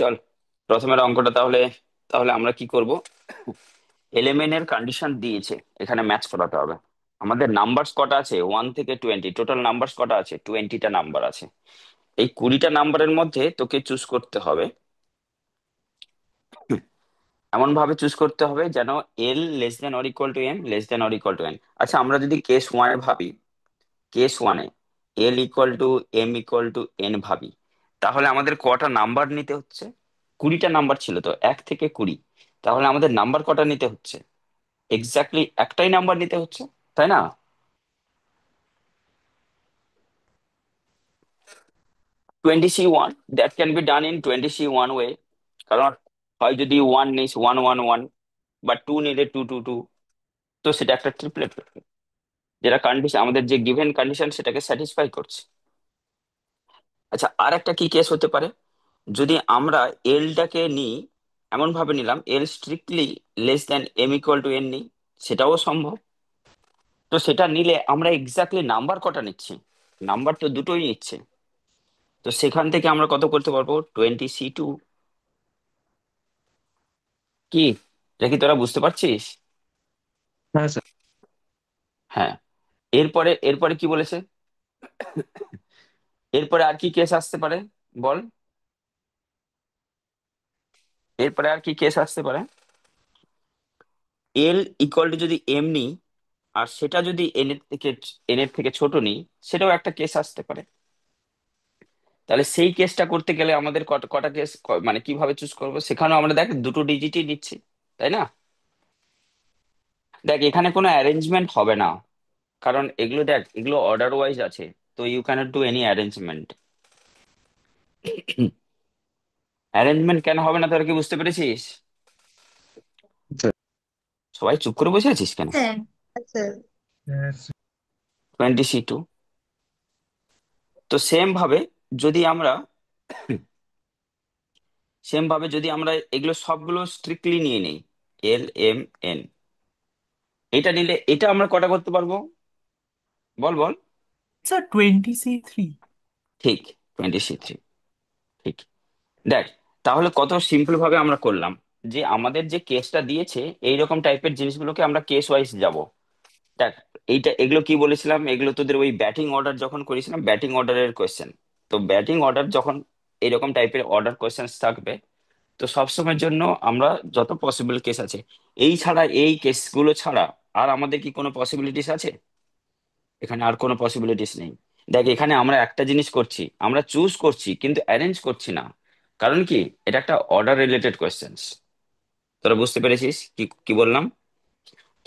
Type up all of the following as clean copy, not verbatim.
চল, প্রথমের অঙ্কটা তাহলে। তাহলে আমরা কি করব? এলিমেন্ট এর কন্ডিশন দিয়েছে, এখানে ম্যাচ করাতে হবে। আমাদের নাম্বারস কটা আছে? 1 থেকে 20, টোটাল নাম্বারস কটা আছে? 20টা নাম্বার আছে। এই 20টা নাম্বারের মধ্যে তোকে চুজ করতে হবে, এমন ভাবে চুজ করতে হবে যেন L less than or equal to M, less than or equal to N. আচ্ছা, আমরা যদি কেস ওয়ানে ভাবি, কেস ওয়ানে L equal to M equal to N ভাবি, তাহলে আমাদের কটা নাম্বার নিতে হচ্ছে? 20টা নাম্বার ছিল তো, 1 থেকে 20। তাহলে আমাদের নাম্বার কটা নিতে হচ্ছে? এক্স্যাক্টলি একটাই নাম্বার নিতে হচ্ছে, তাই না? 20C1, that can be done in 20C1 way. কারণ হয় যদি ওয়ান নিস, 1 1 1, বা টু নিলে 2 2 2, তো সেটা একটা ট্রিপলেট, যেটা কন্ডিশন, আমাদের যে গিভেন কন্ডিশন সেটাকে স্যাটিসফাই করছে। আচ্ছা, আর একটা কি কেস হতে পারে? যদি আমরা এলটাকে নিই, এমন ভাবে নিলাম L strictly less than M equal to N নিই, সেটাও সম্ভব। তো সেটা নিলে আমরা এক্স্যাক্টলি নাম্বার কটা নিচ্ছি? নাম্বার তো দুটোই নিচ্ছে। তো সেখান থেকে আমরা কত করতে পারবো? 20C2। কি, এটা কি তোরা বুঝতে পারছিস? হ্যাঁ স্যার। হ্যাঁ। এরপরে এরপরে কি বলেছে? এরপরে আর কি কেস আসতে পারে, বল? এরপরে আর কি কেস আসতে পারে? এল ইকুয়াল টু যদি এম নিই, আর সেটা যদি এন এর থেকে ছোট নিই, সেটাও একটা কেস আসতে পারে। তাহলে সেই কেসটা করতে গেলে আমাদের কটা কটা কেস, মানে কিভাবে চুজ করবো? সেখানেও আমরা দেখ দুটো ডিজিটই নিচ্ছি, তাই না? দেখ, এখানে কোনো অ্যারেঞ্জমেন্ট হবে না, কারণ এগুলো দেখ, এগুলো অর্ডার ওয়াইজ আছে। তো you can't do any arrangement. Arrangement কেন হবে না, তোরা কি বুঝতে পেরেছিস? স্যার। সবাই চুপ করে বসে আছিস কেন? হ্যাঁ স্যার। 20C2। তো সেম ভাবে যদি আমরা সেম ভাবে যদি আমরা এগুলো সবগুলো স্ট্রিক্টলি নিয়ে নেই, এল এম এন, এটা নিলে এটা আমরা কটা করতে পারবো? বল বল। Sir 20C3। ঠিক, 20C3। ঠিক। দেখ, তাহলে কত সিম্পল ভাবে আমরা করলাম, যে আমাদের যে কেসটা দিয়েছে এইরকম টাইপের জিনিসগুলোকে আমরা কেস ওয়াইজ যাব। দেখ, এগুলো কি বলেছিলাম, এগুলো তোদের ওই ব্যাটিং অর্ডার যখন করেছিলাম, ব্যাটিং অর্ডারের কোয়েশ্চেন। তো ব্যাটিং অর্ডার যখন এরকম টাইপের অর্ডার কোয়েশ্চেন থাকবে, তো সবসময়ের জন্য আমরা যত পসিবল কেস আছে, এই ছাড়া, এই কেসগুলো ছাড়া আর আমাদের কি কোনো পসিবিলিটিস আছে? এখানে আর কোনো পসিবিলিটিস নেই। দেখ, এখানে আমরা একটা জিনিস করছি, আমরা চুজ করছি কিন্তু অ্যারেঞ্জ করছি না। কারণ কি, এটা একটা অর্ডার রিলেটেড কোয়েশ্চেন্স। তোরা বুঝতে পেরেছিস কি কি বললাম?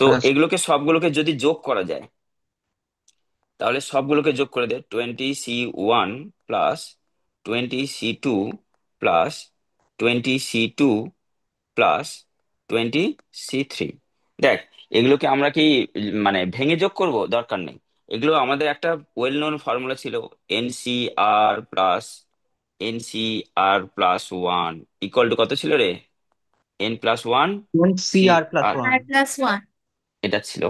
তো হ্যাঁ স্যার। এগুলোকে সবগুলোকে যদি যোগ করা যায়, তাহলে সবগুলোকে যোগ করে দে, 20C1 plus 20C2 plus 20C2 plus 20C3। দেখ, এগুলোকে আমরা কি মানে ভেঙে যোগ করব? দরকার নেই। এগুলো আমাদের একটা ওয়েল নোন ফর্মুলা ছিল, NCR+1 ইকুয়াল টু কত ছিল রে? N+1 সি সি আর প্লাস আর, ওয়ান R+1। এটা ছিল।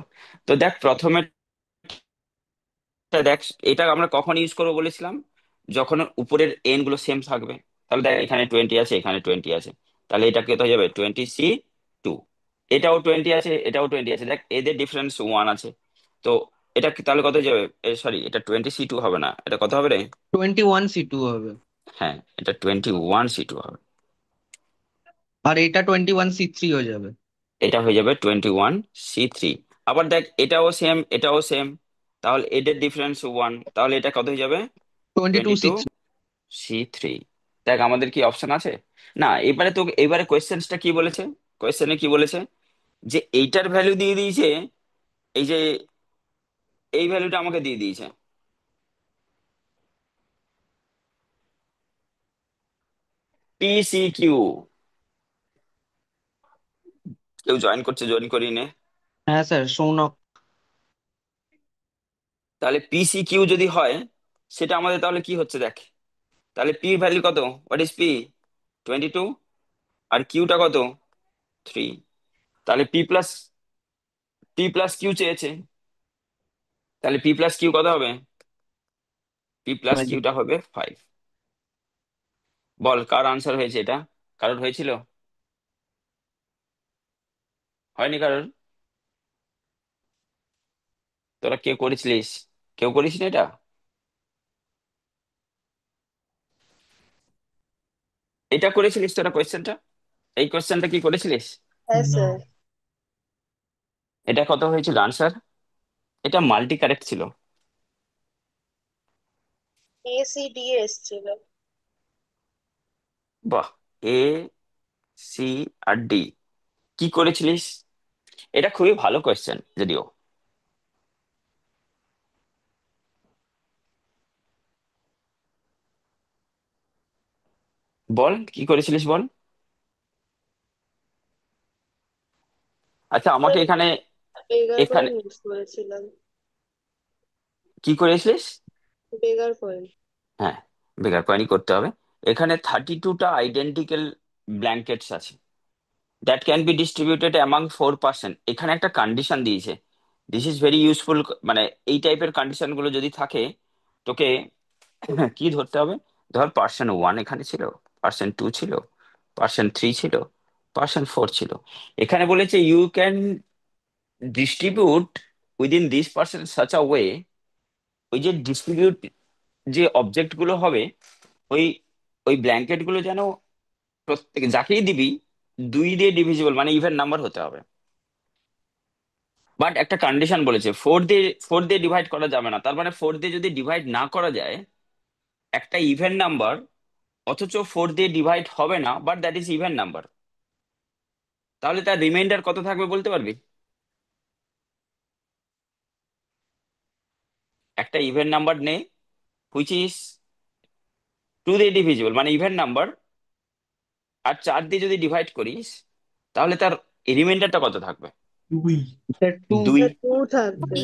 তো দেখ, প্রথমে দেখ, এটা আমরা কখন ইউজ করবো বলেছিলাম? যখন উপরের এন গুলো সেম থাকবে। তাহলে দেখ, এখানে 20 আছে, এখানে 20 আছে, তাহলে এটা কত হয়ে যাবে? 20C2। এটাও 20 আছে, এটাও 20 আছে, দেখ এদের ডিফারেন্স 1 আছে। তো এটা তাহলে কত হয়ে যাবে? সরি, এটা 20C2 হবে না, এটা কত হবে রে? 21C2 হবে। হ্যাঁ, এটা 21C2 হবে। আর এটা 21C3 হয়ে যাবে। এটা হয়ে যাবে 21C3। আবার দেখ, এটাও সেম, এটাও সেম, তাহলে এদের ডিফারেন্স 1, তাহলে এটা কত হয়ে যাবে? Twenty two twenty C two three C three দেখ, আমাদের কি অপশন আছে? না, এবারে তো, এবারে কোয়েশ্চেন্সটা কি বলেছে? কোয়েশ্চেনে কি বলেছে? যে এইটার ভ্যালু দিয়ে দিয়েছে, এই যে এই ভ্যালুটা আমাকে দিয়ে দিয়েছে। PCQ। কেউ জয়েন করছে? জয়েন করিয়ে নে। হ্যাঁ স্যার, সৌনক। তাহলে PCQ যদি হয়, সেটা আমাদের তাহলে কি হচ্ছে দেখ। তাহলে পি ভ্যালু কত? What is P? 22। আর কিউটা কত? 3। তাহলে পি প্লাস কিউ চেয়েছে, তাহলে P+Q কত হবে? P+Qটা হবে 5। বল, কার আনসার হয়েছে এটা? কারোর হয়েছিল? হয়নি কারোর? তোরা কেউ করেছিলিস? কেউ করিস না এটা? এটা করেছিলিস তোরা কোয়েশ্চেনটা? এই কোয়েশ্চেনটা কি করেছিলিস? হ্যাঁ না। স্যার। এটা কত হয়েছিল আনসার? এটা মাল্টি কারেক্ট ছিল। ACD এসছিল। বাহ। এ, সি আর ডি কি করেছিলিস? এটা খুবই ভালো কোয়েশ্চেন যদিও। বল কি করেছিলিস বল। আচ্ছা আমাকে স্যার এখানে, বেগার এখানে কয়েন ইউজ করেছিলাম। কি করেছিলিস? বেগার কয়েন। হ্যাঁ, বেকার কয়েনই করতে হবে। এখানে 32টা আইডেন্টিক্যাল ব্ল্যাঙ্কেটস আছে, that can be distributed among 4 person. এখানে একটা কন্ডিশন দিয়েছে, দিস ইজ ভেরি ইউজফুল। মানে এই টাইপের কন্ডিশন গুলো যদি থাকে, তোকে কি ধরতে হবে? ধর পার্সন 1 এখানে ছিল, পার্সন 2 ছিল, পার্সন 3 ছিল, পার্সন 4 ছিল। এখানে বলেছে you can distribute within this person such a way, ওই যে ডিস্ট্রিবিউট যে অবজেক্ট গুলো হবে, ওই ওই ব্ল্যাঙ্কেট গুলো যেন প্রত্যেক যাকেই দিবি 2 দিয়ে ডিভিজিবল, মানে ইভেন নাম্বার হতে হবে। বাট একটা কন্ডিশন বলেছে, 4 দিয়ে ডিভাইড করা যাবে না। তার মানে 4 দিয়ে যদি ডিভাইড না করা যায় একটা ইভেন নাম্বার, অথচ 4 দিয়ে ডিভাইড হবে না, but that is even number, তাহলে তার রিমাইন্ডার কত থাকবে বলতে পারবি? একটা ইভেন নাম্বার নে, হুইচ ইজ 2 দিয়ে ডিভিজিবল মানে ইভেন নাম্বার, আর 4 দিয়ে যদি ডিভাইড করিস, তাহলে তার রিমাইন্ডারটা কত থাকবে? দুই। Sir two. 2। স্যার 2 থাকবে।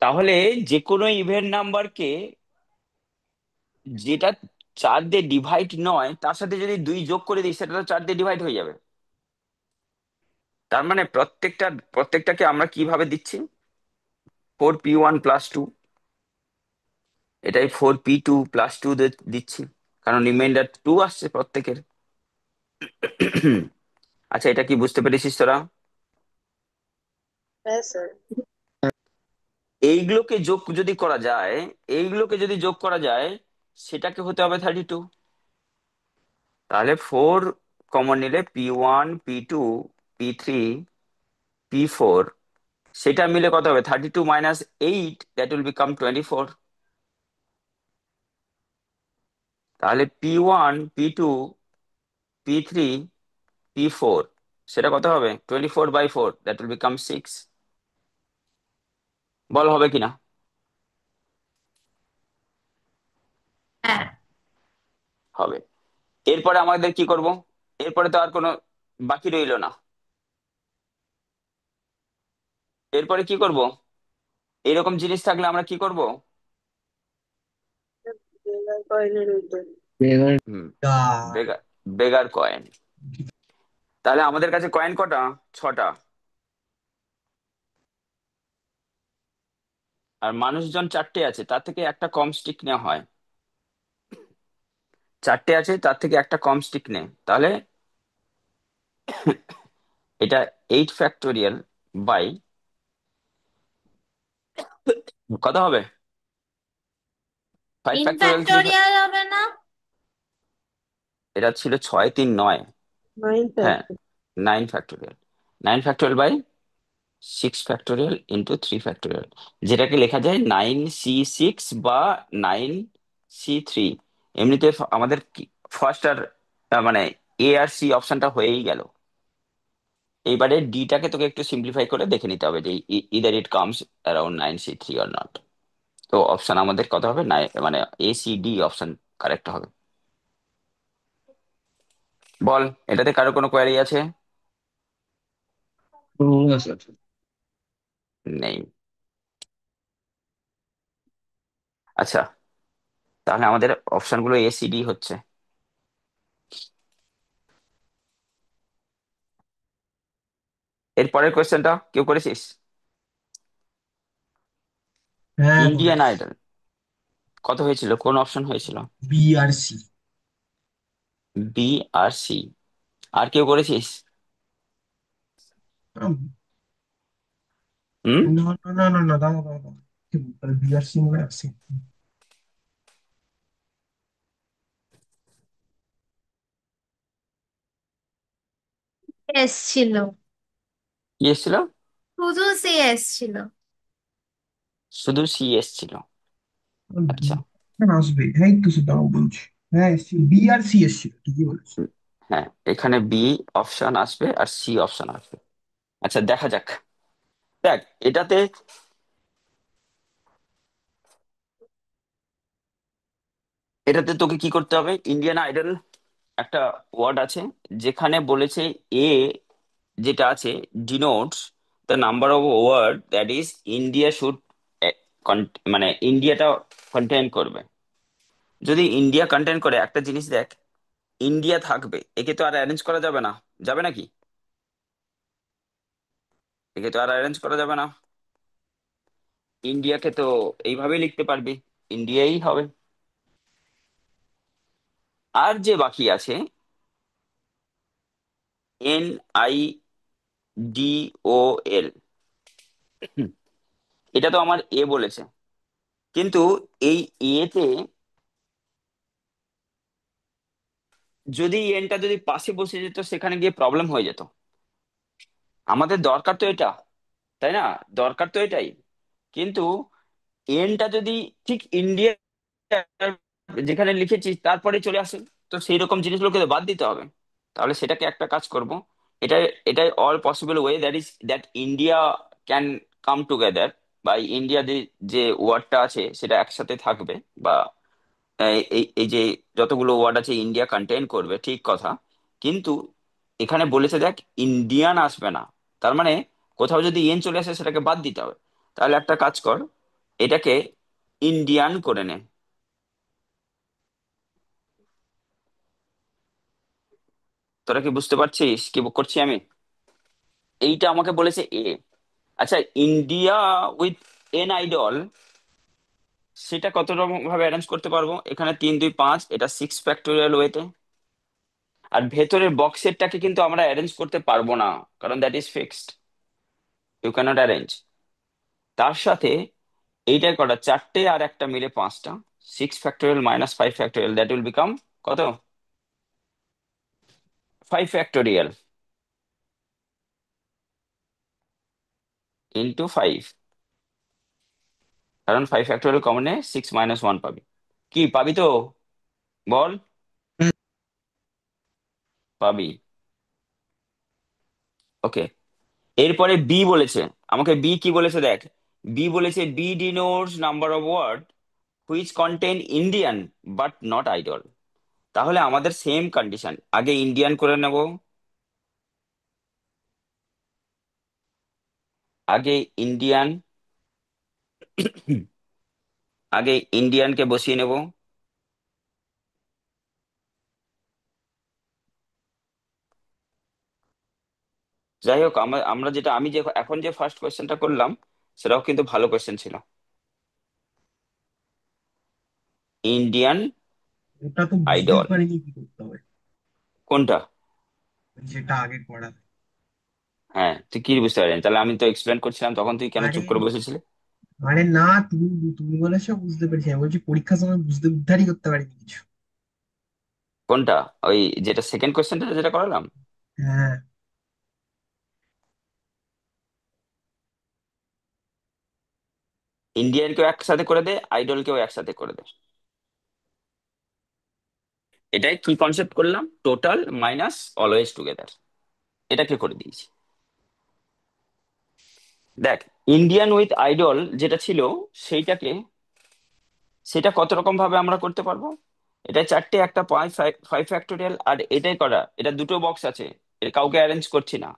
তাহলে যে কোনো ইভেন নাম্বারকে যেটা 4 দিয়ে ডিভাইড নয় তার সাথে যদি 2 যোগ করে দিই, সেটা তো 4 দিয়ে ডিভাইড হয়ে যাবে। তার মানে প্রত্যেকটাকে আমরা কিভাবে দিচ্ছি? 4p1 + 2, এটাই 4p2 + 2 দিচ্ছি, কারণ রিমাইন্ডার 2 আসছে প্রত্যেকের। আচ্ছা এটা কি বুঝতে পেরেছিস তোরা? হ্যাঁ স্যার। এইগুলোকে যোগ যদি করা যায়, এইগুলোকে যদি যোগ করা যায়, সেটাকে হতে হবে 32। তাহলে 4 কমন নিলে p1 p2 p3 p4, সেটা মিলে কত হবে? 32 - 8, দ্যাট উইল বিকাম 24। তাহলে p1 p2 p3 p4, সেটা কত হবে? 24/4, দ্যাট উইল বিকাম 6। বল হবে কিনা? হ্যাঁ। হবে। এরপরে আমাদের কি করব? এরপরে তো আর কোনো বাকি রইলো না। এরপরে কি করব? এরকম জিনিস থাকলে আমরা কি করব? বেগার কয়েনের উত্তর। হুম, চার। বেগার, বেগার কয়েন। তাহলে আমাদের কাছে কয়েন কটা? 6টা। আর মানুষজন 4টে আছে, তার থেকে একটা কম স্টিক নেওয়া হয়। 4টে আছে, তার থেকে একটা কম স্টিক নে, তাহলে এটা 8 ফ্যাক্টোরিয়াল কত হবে? 5 ফ্যাক্টোরিয়াল 3। ইনফ্যাক্টোরিয়াল হবে না? এটা ছিল 6 3 9। 9 হ্যাঁ, থাকবে। 9 ফ্যাক্টোরিয়াল। 9 ফ্যাক্টোরিয়াল/6 ফ্যাক্টোরিয়াল, যেটাকে লেখা যায় 9c6 বা 9c3। এমনিতে আমাদের ফার্স্ট আর মানে এ আর সি অপশনটা হয়েই গেল। এইবারে ডিটাকে তোকে একটু সিম্পলিফাই করে দেখে নিতে হবে যে either it comes around 9c3 or not. তো অপশন আমাদের কত হবে? মানে ACD অপশন কারেক্ট হবে। বল, এটাতে কারো কোনো কোয়ারি আছে? না স্যার। নেই। আচ্ছা, তাহলে আমাদের অপশনগুলো ACD হচ্ছে। এর পরের কোয়েশ্চেনটা কেউ করেছিস? হ্যাঁ ইন্ডিয়ান করেছি। আইডল কত হয়েছিল? কোন অপশন হয়েছিল? বি আর সি। B আর C। আর কেউ করেছিস? আম, হুম? না না না না না, দাঁড়া দাঁড়া দাঁড়া। বিআরসি মনে আছে। এস ছিল, কি এসেছিল? শুধু সি এস ছিল। শুধু সিএস ছিল? আচ্ছা। আসবে, হ্যাঁ এই তো সেটা বলছি। হ্যাঁ এসছি, বিআরসি এসছিল, ঠিকই বলেছি। হুম, হ্যাঁ, এখানে বি অপশন আসবে আর সি অপশন আসবে। আচ্ছা, দেখা যাক। দেখ, এটাতে এটাতে তোকে কি করতে হবে, ইন্ডিয়ান আইডল একটা ওয়ার্ড আছে, যেখানে বলেছে এ যেটা আছে denotes the number of word that is India should, মানে ইন্ডিয়াটা কন্টেন করবে। যদি ইন্ডিয়া কন্টেন করে একটা জিনিস, দেখ, ইন্ডিয়া থাকবে, একে তো আর অ্যারেঞ্জ করা যাবে না, যাবে নাকি? একে তো আর অ্যারেঞ্জ করা যাবে না। ইন্ডিয়াকে তো এইভাবেই লিখতে পারবি, ইন্ডিয়াই হবে। আর যে বাকি আছে NIDOL, এটা তো আমার এ বলেছে, কিন্তু এই এতে যদি এনটা যদি পাশে বসে যেত, সেখানে গিয়ে প্রবলেম হয়ে যেত। আমাদের দরকার তো এটা, তাই না? দরকার তো এটাই। কিন্তু এনটা যদি ঠিক ইন্ডিয়া যেখানে লিখেছি তারপরে চলে আসে, তো সেই রকম জিনিসগুলোকে তো বাদ দিতে হবে। তাহলে সেটাকে একটা কাজ করব, এটা এটাই all possible way that is that India can come together, বা ইন্ডিয়া যে ওয়ার্ডটা আছে সেটা একসাথে থাকবে, বা এই এই এই যে যতগুলো ওয়ার্ড আছে ইন্ডিয়া কন্টেইন করবে, ঠিক কথা। কিন্তু এখানে বলেছে দেখ, ইন্ডিয়ান আসবে না। তার মানে কোথাও যদি এন চলে আসে সেটাকে বাদ দিতে হবে। তাহলে একটা কাজ কর, এটাকে ইন্ডিয়ান করে নে। তোরা কি বুঝতে পারছিস কি করছি আমি? এইটা আমাকে বলেছে এ। আচ্ছা, ইন্ডিয়া উইথ NIDOL, সেটা কত রকম ভাবে অ্যারেঞ্জ করতে পারবো? এখানে 3 2 5, এটা 6 ফ্যাক্টোরিয়াল ওয়েতে। আর ভেতরের বক্সেরটাকে কিন্তু আমরা অ্যারেঞ্জ করতে পারবো না, কারণ that is fixed, you can't arrange. তার সাথে এইটার কটা চারটে আর একটা মিলে পাঁচটা, 6 factorial minus 5 factorial, that will become কত? 5 ফ্যাক্টোরিয়াল ইন্টু 5, কারণ 5 ফ্যাক্টোরিয়াল কমনে 6 - 1 পাবি। কি পাবি তো? বল। পাবি। ওকে। এরপরে বি বলেছে, আমাকে বি কি বলেছে দেখ। বি বলেছে B denotes number of word which contain Indian but not idol. তাহলে আমাদের সেম কন্ডিশন, আগে ইন্ডিয়ান করে নেব, আগে ইন্ডিয়ান, আগে ইন্ডিয়ানকে বসিয়ে নেব। যাই হোক, আমরা আমরা যেটা আমি যে এখন যে ফার্স্ট কোয়েশ্চেনটা করলাম, সেটাও কিন্তু ভালো কোয়েশ্চেন ছিল। ইন্ডিয়ান ওটা তো বুঝতেই আইডল। পারিনি কি করতে হবে, কোনটা? যেটা আগে করা। হ্যাঁ, তুই কি বুঝতে পারলি? তাহলে আমি তো এক্সপ্লেন করছিলাম, তখন তুই কেন আরে চুপ করে বসেছিলি? আরে না, তুমি তুমি বলেছো বুঝতে পেরেছি, আমি বলছি পরীক্ষার সময় বুঝতে উদ্ধারই করতে পারিনি কিছু। কোনটা? ওই যেটা সেকেন্ড কোয়েশ্চেনটা যেটা করালাম। হ্যাঁ। ইন্ডিয়ানকেও একসাথে করে দে, আইডলকেও একসাথে করে দে। এটাই কি কনসেপ্ট করলাম, টোটাল মাইনাস অলওয়েজ টুগেদার, এটাকে করে দিয়েছি। দেখ, ইন্ডিয়ান উইথ আইডল যেটা ছিল, সেইটাকে সেটা কত রকম ভাবে আমরা করতে পারবো। এটা চারটে, একটা 5 ফ্যাক্টোরিয়াল, আর এটাই করা, এটা দুটো বক্স আছে, এর কাউকে অ্যারেঞ্জ করছি না,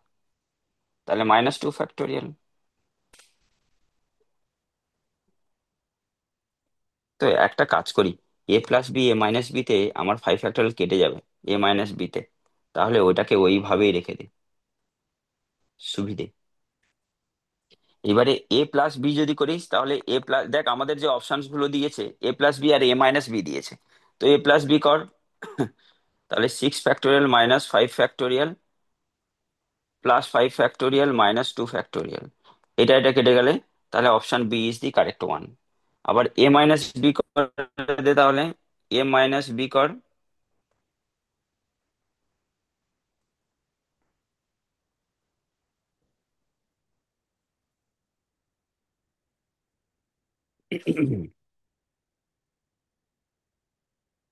তাহলে -2 ফ্যাক্টোরিয়াল। তো একটা কাজ করি, A+B A-B তে আমার 5 ফ্যাক্টোরিয়াল কেটে যাবে A-B তে, তাহলে ওইটাকে ওইভাবেই রেখে দে, সুবিধে। এবারে A+B যদি করিস, তাহলে এ প্লাস, দেখ আমাদের যে অপশনস গুলো দিয়েছে A+B আর A-B দিয়েছে, তো A+B কর। তাহলে 6 factorial minus 5 factorial plus 5 factorial minus 2 factorial, এটা কেটে গেলে তাহলে option B is the correct one. আবার এ মাইনাস বি করে দে তাহলে, এ মাইনাস বি কর।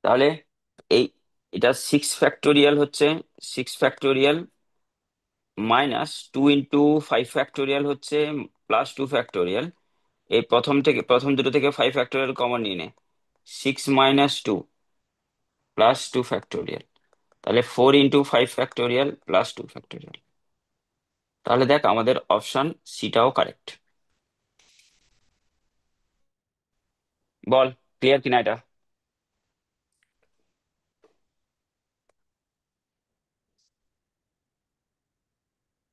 তাহলে এই এটা 6 ফ্যাক্টোরিয়াল হচ্ছে 6 ফ্যাক্টোরিয়াল মাইনাস 2 × 5 ফ্যাক্টোরিয়াল হচ্ছে +2 ফ্যাক্টোরিয়াল। এই প্রথম দুটো থেকে 5 ফ্যাক্টোরিয়াল কমন নিয়ে নে, 6 - 2 +2 ফ্যাক্টোরিয়াল, তাহলে 4 × 5 ফ্যাক্টোরিয়াল +2 ফ্যাক্টোরিয়াল। তাহলে দেখ আমাদের অপশন সিটাও কারেক্ট। বল, ক্লিয়ার কিনা এটা?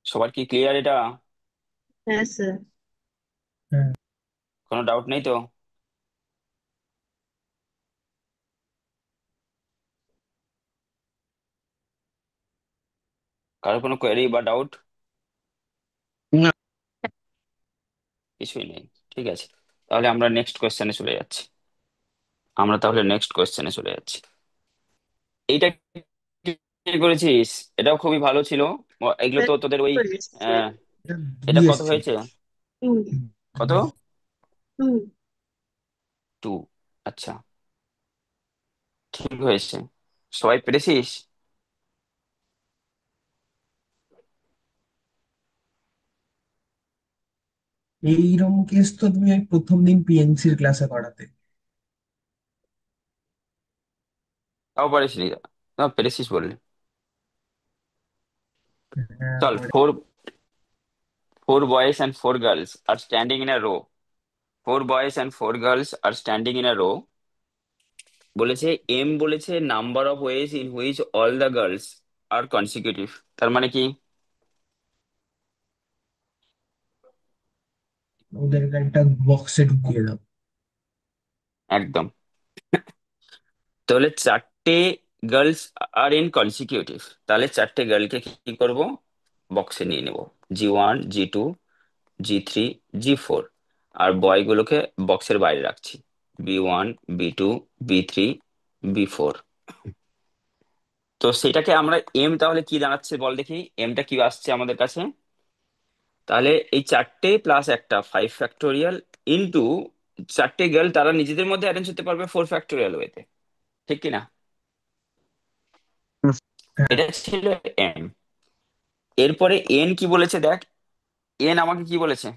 সবার কি ক্লিয়ার এটা? হ্যাঁ স্যার। হ্যাঁ। কোনো ডাউট নেই তো? কারো কোনো কোয়েরি বা ডাউট? না। কিছুই নেই, ঠিক আছে। তাহলে আমরা নেক্সট কোয়েশ্চেনে চলে যাচ্ছি। এইটা কি করেছিস? এটাও খুবই ভালো ছিল। এগুলো স্যার তো তোদের ওই এসছে। আহ, এটা এটা দুই কত এসছে। হয়েছে? টু। কত? 2। 2। আচ্ছা, ঠিক হয়েছে। সবাই পেরেছিস? এইরকম কেস তো তুমি ওই প্রথম দিন পিএনসির ক্লাসে করাতে। তাও পারিস নি? না, পেরেছিস বললে। হ্যাঁ চল, পরে। four boys and 4 girls are standing in a row. 4 boys and 4 girls are standing in a row. বলেছে এম বলেছে number of ways in which all the girls are consecutive. তার মানে কি? ওদেরকে একটা বক্সে ঢুকিয়ে দাও। একদম। তাহলে 4টে গার্লস আর ইন কনসিকিউটিভ, তাহলে 4টে গার্লকে কি করব? বক্সে নিয়ে নেব, G1 G2 G3 G4। আর বয়গুলোকে বক্সের বাইরে রাখছি, B1 B2 B3 B4। তো সেটাকে আমরা এম তাহলে কি দাঁড়াচ্ছে বল দেখি, এমটা কি আসছে আমাদের কাছে? তাহলে এই 4টে প্লাস একটা 5 ফ্যাক্টোরিয়াল ইন্টু 4টে গার্ল, তারা নিজেদের মধ্যে অ্যারেঞ্জ হতে পারবে 4 ফ্যাক্টোরিয়াল ওয়েতে, ঠিক কি না? হ্যাঁ। এটা ছিল এম। এরপরে এন কি বলেছে দেখ, এন আমাকে কি বলেছে?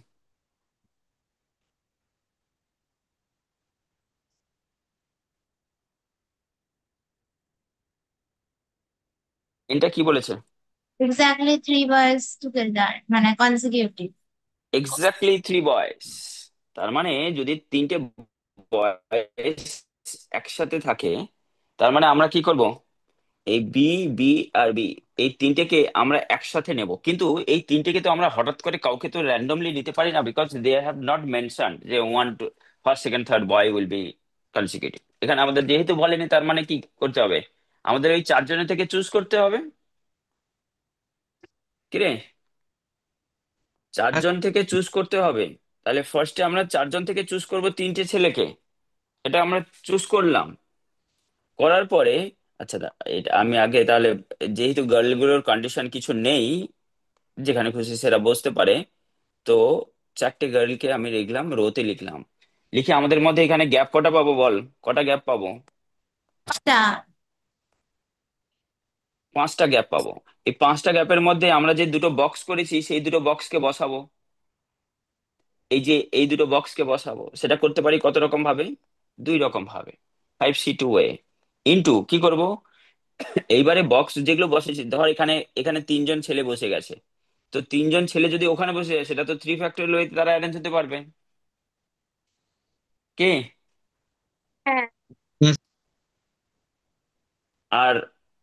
এনটা কি বলেছে? Exactly 3 boys together, মানে consecutive. Exactly 3 boys. তার মানে যদি 3টে বয়েজ একসাথে থাকে, তার মানে আমরা কি করব? এই বি, বি আর বি, এই 3টেকে আমরা একসাথে নেব। কিন্তু এই 3টেকে তো আমরা হঠাৎ করে কাউকে তো র্যান্ডমলি নিতে পারি না, because they have not mention যে one two first second third boy will be consecutive. এখানে আমাদের যেহেতু বলেনি, তার মানে কি করতে হবে? আমাদের ওই 4জনের থেকে চুজ করতে হবে। কিরে, 4জন থেকে চুজ করতে হবে। তাহলে ফার্স্টে আমরা 4জন থেকে চুজ করব 3টে ছেলেকে, এটা আমরা চুজ করলাম। করার পরে আচ্ছা এটা আমি আগে তাহলে, যেহেতু গার্লগুলোর কন্ডিশন কিছু নেই, যেখানে খুশি সেরা বসতে পারে, তো 4টে গার্লকে আমি লিখলাম, রোতে লিখলাম। লিখে আমাদের মধ্যে এখানে গ্যাপ কটা পাবো বল? কটা গ্যাপ পাবো? টা 5টা গ্যাপ পাবো। এই 5টা গ্যাপের মধ্যে আমরা যে দুটো বক্স করেছি, সেই দুটো বক্সকে বসাবো। এই দুটো বক্সকে বসাবো, সেটা করতে পারি কত রকম ভাবে? 2 রকম ভাবে। 5C2 ওয়ে ইন্টু কি করব? এইবারে বক্স যেগুলো বসেছি, ধর এখানে এখানে 3জন ছেলে বসে গেছে, তো 3জন ছেলে যদি ওখানে বসে যায়, সেটা তো 3 ফ্যাক্টোরিয়াল ওয়েতে তারা অ্যারেঞ্জ হতে পারবে। কে? হ্যাঁ। আর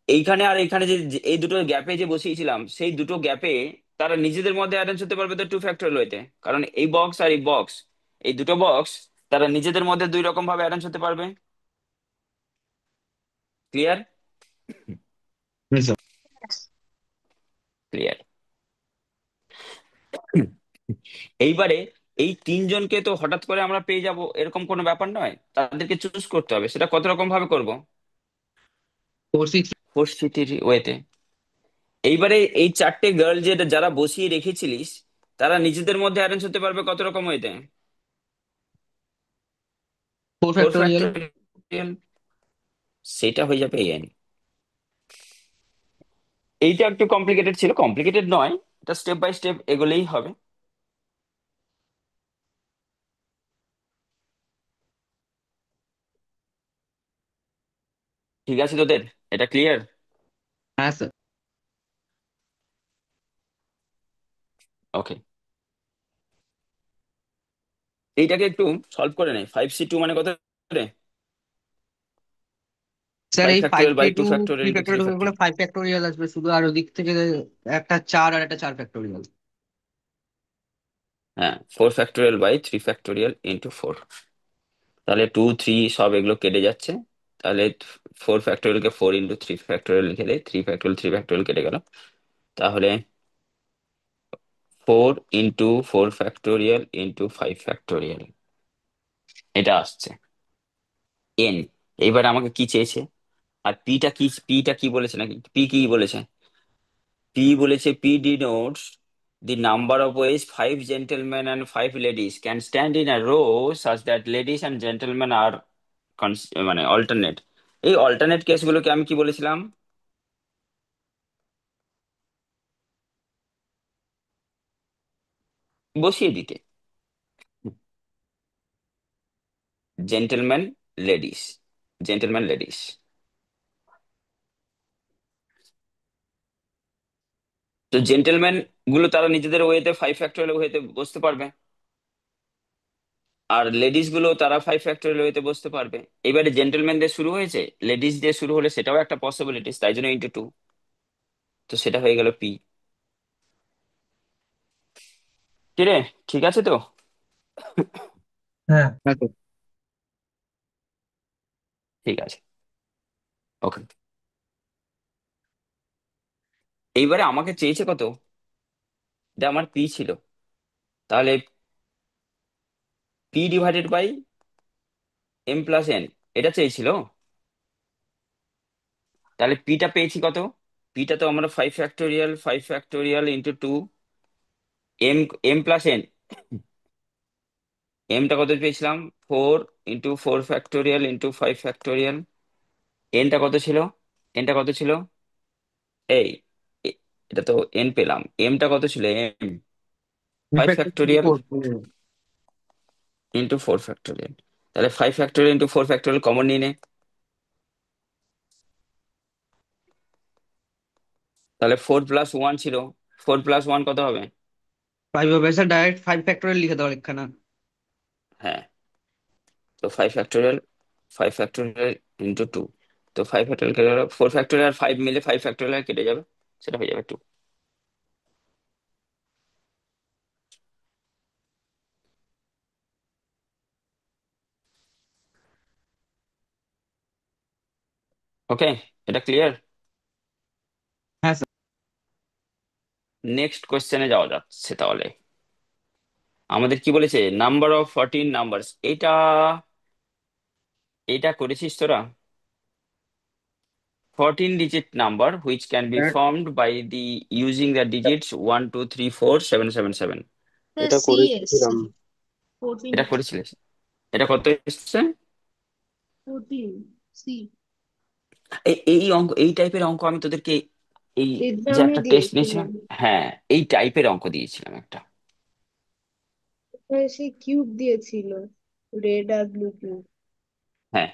এইখানে আর এইখানে যে এই দুটো গ্যাপে যে বসিয়েছিলাম, সেই দুটো গ্যাপে তারা নিজেদের মধ্যে অ্যারেঞ্জ হতে পারবে তো 2 ফ্যাক্টোরিয়াল ওয়েতে, কারণ এই বক্স আর এই বক্স, এই দুটো বক্স তারা নিজেদের মধ্যে 2 রকম ভাবে অ্যারেঞ্জ হতে পারবে। ক্লিয়ার? ক্লিয়ার। এইবারে এই তিনজনকে তো হঠাৎ করে আমরা পেয়ে যাব এরকম কোনো ব্যাপার নয়, তাদেরকে চুজ করতে হবে। সেটা কত রকম ভাবে করব? 4 6 ফোর সিটির ওয়েতে। এইবারে এই চারটে গার্ল যারা বসিয়ে রেখেছিলিস, তারা নিজেদের মধ্যে অ্যারেঞ্জ হতে পারবে কত রকম ওয়েতে? 4 ফোর ফ্যাক্টোরিয়াল। ফ্যাক্টোরিয়াল। সেটা হয়ে যাবে এন। এইটা একটু কমপ্লিকেটেড ছিল, কমপ্লিকেটেড নয়, এটা স্টেপ বাই স্টেপ এগোলেই হবে। ঠিক আছে তোদের, এটা ক্লিয়ার? হ্যাঁ স্যার। ওকে, এইটাকে একটু সলভ করে নেই। 5C2 মানে কত রে? স্যার ফাইভ এই ফাইভ ফ্যাক্টোরিয়াল কে by two two three factorial into three factorial ঢুকে গেলে ফ্যাক্টোরিয়াল। 5 ফ্যাক্টোরিয়াল আসবে শুধু, আর ওদিক থেকে একটা 4 আর একটা 4 ফ্যাক্টোরিয়াল। হ্যাঁ, 4 ফ্যাক্টোরিয়াল বাই 3 ফ্যাক্টোরিয়াল ইন্টু 4। তাহলে 2 3 সব এগুলো কেটে যাচ্ছে। তাহলে 4 ফ্যাক্টোরিয়ালকে 4 ইন্টু 3 ফ্যাক্টোরিয়াল লিখে দেয়, 3 ফ্যাক্টোরিয়াল কেটে গেল। তাহলে 4 ইন্টু 4 ফ্যাক্টোরিয়াল ইন্টু 5 ফ্যাক্টোরিয়াল, এটা আসছে এন। এইবার আমাকে কি চেয়েছে? আর পিটা কি বলেছে, নাকি পি কি বলেছে? পি বলেছে P denotes the number of ways 5 gentlemen and 5 ladies can stand in a row such that ladies and gentlemen are মানে অল্টারনেট। এই অল্টারনেট কেসগুলোকে আমি কি বলেছিলাম? বসিয়ে দিতে। Gentleman, ladies, gentleman ladies. তো জেন্টেলম্যান গুলো তারা নিজেদের ওয়েতে 5 ফ্যাক্টোরিয়াল ওয়েতে বসতে পারবে, আর লেডিস গুলো তারা 5 ফ্যাক্টোরিয়াল ওয়েতে বসতে পারবে। এবারে জেন্টেলম্যান দিয়ে শুরু হয়েছে, লেডিস দিয়ে শুরু হলে সেটাও একটা পসিবিলিটিস, তাই জন্য ইন্টু 2। তো সেটা হয়ে গেল পি। কিরে, ঠিক আছে তো? হ্যাঁ। হ্যাঁ স্যার। ঠিক আছে, ওকে। এইবারে আমাকে চেয়েছে কত? এটা আমার পি ছিল, তাহলে P divided by M plus N, এটা চেয়েছিল। তাহলে পিটা পেয়েছি কত? পিটা তো আমরা 5 factorial M, M plus N. এমটা কত পেয়েছিলাম? 4 ইন্টু 4 ফ্যাক্টোরিয়াল ইন্টু 5 ফ্যাক্টোরিয়াল। এনটা কত ছিল? এনটা কত ছিল? এই এ- এটা তো এন পেলাম, এমটা কত ছিল? M 5 factorial into 4 factorial. তাহলে 5 ফ্যাক্টোরিয়াল ইন্টু 4 ফ্যাক্টোরিয়াল কমন নিয়ে নে। তাহলে 4+1 ছিল, 4+1 কত হবে? 5 হবে স্যার, ডাইরেক্ট 5 ফ্যাক্টোরিয়াল লিখে দাও এখানে। হ্যাঁ, তো 5 ফ্যাক্টোরিয়াল ইন্টু 2। তো 5 ফ্যাক্টোরিয়াল কেটে গেল, 4 ফ্যাক্টোরিয়াল আর 5 মিলে 5 ফ্যাক্টোরিয়াল কেটে যাবে, সেটা হয়ে যাবে 2। ওকে, এটা ক্লিয়ার? হ্যাঁ স্যার। নেক্সট কোশ্চেনে যাওয়া যাচ্ছে তাহলে। আমাদের কি বলেছে? Number of 14 numbers. এটা এটা করেছিস তোরা? 14 digit number which can be হ্যাঁ formed by the using the digits 1 2 3 4 7 7 7। Sir এটা সি করেছিলাম। এসছে 14 এটা করেছিলিস? এটা কত এসছে? 14 সি এই অঙ্ক, এই টাইপের অঙ্ক আমি তোদেরকে এই যে এক্সামে একটা টেস্ট নিয়েছিলাম, দিয়েছিলেন। হ্যাঁ, এই টাইপের অঙ্ক দিয়েছিলাম একটা। ওখানে সে কিউব দিয়েছিল, রেড আর ব্লু কিউব। হ্যাঁ,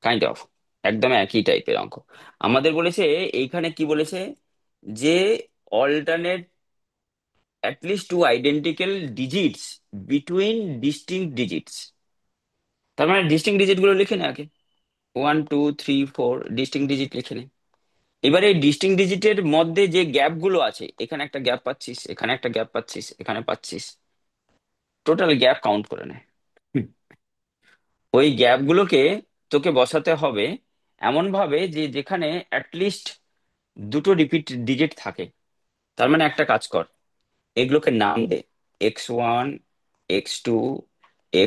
কাইন্ড অফ একদম একই টাইপের অঙ্ক। আমাদের বলেছে এইখানে কি বলেছে, যে alternate at least 2 identical digits between distinct digits। তার মানে ডিস্টিংক্ট ডিজিট গুলো লিখে নে আগে, 1 2 3 4 ডিস্টিংক্ট ডিজিট লিখে নে। এবারে এই ডিস্টিংক্ট ডিজিটের মধ্যে যে গ্যাপ গুলো আছে, এখানে একটা গ্যাপ পাচ্ছিস, এখানে একটা গ্যাপ পাচ্ছিস, এখানে পাচ্ছিস, টোটাল গ্যাপ কাউন্ট করে নে। হুম, ওই গ্যাপ গুলোকে তোকে বসাতে হবে এমন ভাবে যে যেখানে অ্যাটলিস্ট দুটো রিপিট ডিজিট থাকে। তার মানে একটা কাজ কর, এগুলোকে নাম দে, x1, x2,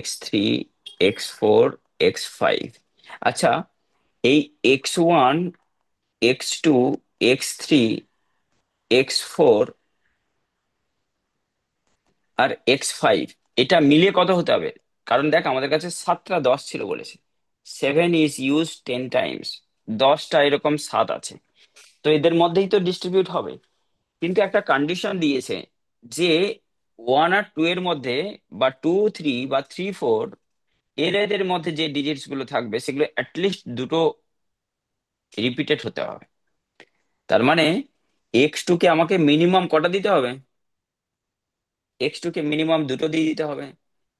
x3, x4, x5। আচ্ছা, এই x1, x2, x3, x4 আর x5 এটা মিলিয়ে কত হতে হবে? কারণ দেখ আমাদের কাছে 7টা 10 ছিল বলেছে, 7 is used 10 times, 10টা এরকম 7 আছে, তো এদের মধ্যেই তো ডিস্ট্রিবিউট হবে। কিন্তু একটা কন্ডিশন দিয়েছে যে 1 আর 2 এর মধ্যে, বা 2 3 বা 3 4, এদের মধ্যে যে ডিজিটস গুলো থাকবে সেগুলো অ্যাটলিস্ট দুটো রিপিটেড হতে হবে। তার মানে x2 কে আমাকে মিনিমাম কটা দিতে হবে? x2 কে মিনিমাম দুটো দিয়ে দিতে হবে,